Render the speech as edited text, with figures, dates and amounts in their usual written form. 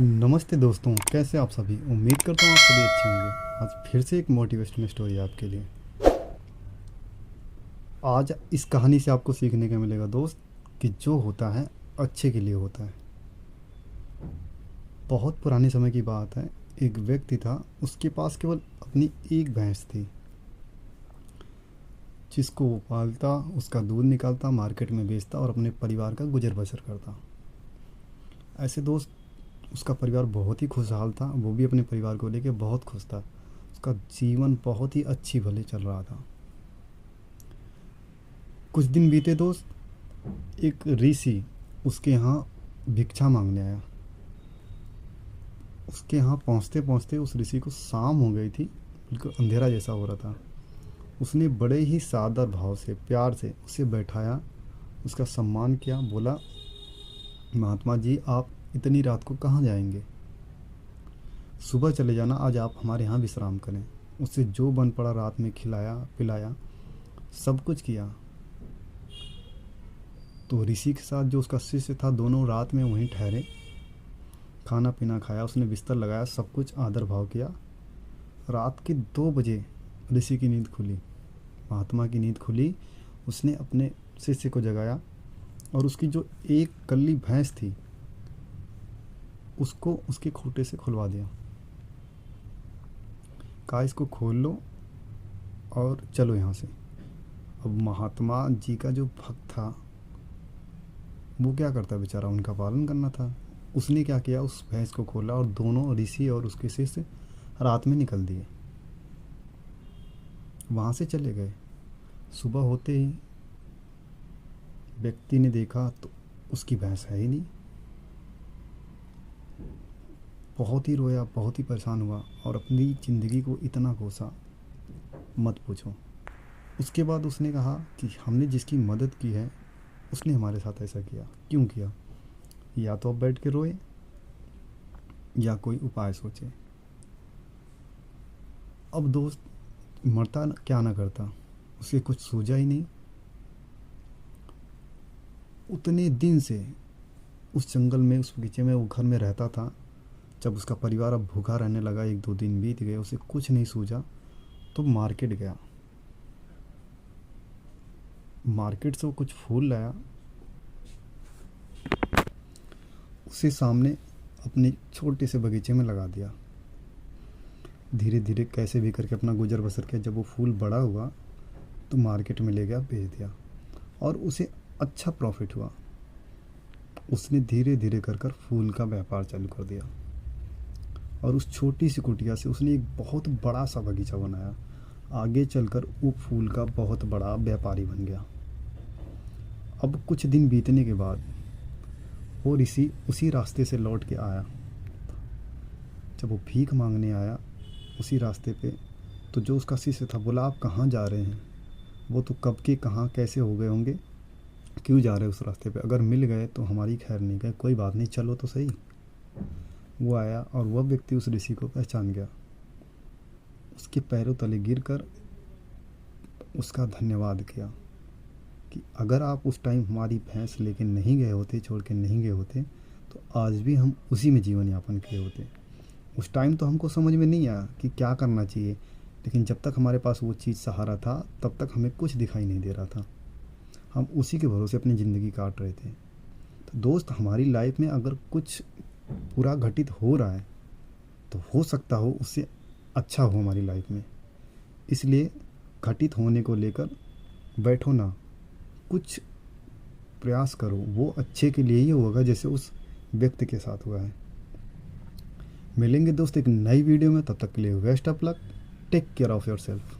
नमस्ते दोस्तों, कैसे आप सभी। उम्मीद करता हूँ आप सभी अच्छे होंगे। आज फिर से एक मोटिवेशनल स्टोरी है आपके लिए। आज इस कहानी से आपको सीखने का मिलेगा दोस्त कि जो होता है अच्छे के लिए होता है। बहुत पुराने समय की बात है। एक व्यक्ति था, उसके पास केवल अपनी एक भैंस थी जिसको वो पालता, उसका दूध निकालता, मार्केट में बेचता और अपने परिवार का गुजर बसर करता। ऐसे दोस्त, उसका परिवार बहुत ही खुशहाल था। वो भी अपने परिवार को लेकर बहुत खुश था। उसका जीवन बहुत ही अच्छी भले चल रहा था। कुछ दिन बीते दोस्त। एक ऋषि उसके यहाँ भिक्षा मांगने आया। उसके यहाँ पहुँचते पहुँचते उस ऋषि को शाम हो गई थी, बिल्कुल अंधेरा जैसा हो रहा था। उसने बड़े ही सादर भाव से, प्यार से उसे बैठाया, उसका सम्मान किया। बोला, महात्मा जी, आप इतनी रात को कहाँ जाएंगे? सुबह चले जाना, आज आप हमारे यहाँ विश्राम करें। उसे जो बन पड़ा रात में खिलाया पिलाया, सब कुछ किया। तो ऋषि के साथ जो उसका शिष्य था, दोनों रात में वहीं ठहरे, खाना पीना खाया, उसने बिस्तर लगाया, सब कुछ आदर भाव किया। रात के 2 बजे ऋषि की नींद खुली, महात्मा की नींद खुली। उसने अपने शिष्य को जगाया और उसकी जो एक कल्ली भैंस थी उसको उसके खूंटे से खुलवा दिया। कहा, इसको खोल लो और चलो यहाँ से। अब महात्मा जी का जो भक्त था वो क्या करता बेचारा, उनका पालन करना था। उसने क्या किया, उस भैंस को खोला और दोनों ऋषि और उसके शिष्य रात में निकल दिए, वहाँ से चले गए। सुबह होते ही व्यक्ति ने देखा तो उसकी भैंस है ही नहीं। बहुत ही रोया, बहुत ही परेशान हुआ और अपनी ज़िंदगी को इतना कोसा, मत पूछो। उसके बाद उसने कहा कि हमने जिसकी मदद की है उसने हमारे साथ ऐसा किया, क्यों किया? या तो अब बैठ के रोए या कोई उपाय सोचे। अब दोस्त, मरता क्या ना करता, उसे कुछ सूझा ही नहीं। उतने दिन से उस जंगल में, उस बगीचे में, वो घर में रहता था। जब उसका परिवार अब भूखा रहने लगा, 1-2 दिन बीत गए, उसे कुछ नहीं सूझा, तो मार्केट गया। मार्केट से वो कुछ फूल लाया, उसे सामने अपने छोटे से बगीचे में लगा दिया। धीरे धीरे कैसे भी करके अपना गुजर बसर किया। जब वो फूल बड़ा हुआ तो मार्केट में ले गया, बेच दिया और उसे अच्छा प्रॉफिट हुआ। उसने धीरे धीरे कर फूल का व्यापार चालू कर दिया और उस छोटी सी कुटिया से उसने एक बहुत बड़ा सा बगीचा बनाया। आगे चलकर वो फूल का बहुत बड़ा व्यापारी बन गया। अब कुछ दिन बीतने के बाद वो ऋषि उसी रास्ते से लौट के आया। जब वो भीख मांगने आया उसी रास्ते पे, तो जो उसका शिष्य था बोला, आप कहाँ जा रहे हैं? वो तो कब के कहाँ कैसे हो गए होंगे, क्यों जा रहे हैं उस रास्ते पे? अगर मिल गए तो हमारी खैर नहीं गए, कोई बात नहीं, चलो तो सही। वो आया और वह व्यक्ति उस ऋषि को पहचान गया। उसके पैरों तले गिरकर उसका धन्यवाद किया कि अगर आप उस टाइम हमारी भैंस लेके नहीं गए होते, छोड़ के नहीं गए होते, तो आज भी हम उसी में जीवन यापन किए होते। उस टाइम तो हमको समझ में नहीं आया कि क्या करना चाहिए, लेकिन जब तक हमारे पास वो चीज़ सहारा था तब तक हमें कुछ दिखाई नहीं दे रहा था। हम उसी के भरोसे अपनी ज़िंदगी काट रहे थे। तो दोस्त, हमारी लाइफ में अगर कुछ पूरा घटित हो रहा है तो हो सकता हो उससे अच्छा हो हमारी लाइफ में। इसलिए घटित होने को लेकर बैठो ना, कुछ प्रयास करो, वो अच्छे के लिए ही होगा जैसे उस व्यक्ति के साथ हुआ है। मिलेंगे दोस्त एक नई वीडियो में, तब तक के लिए best of luck, take care of yourself.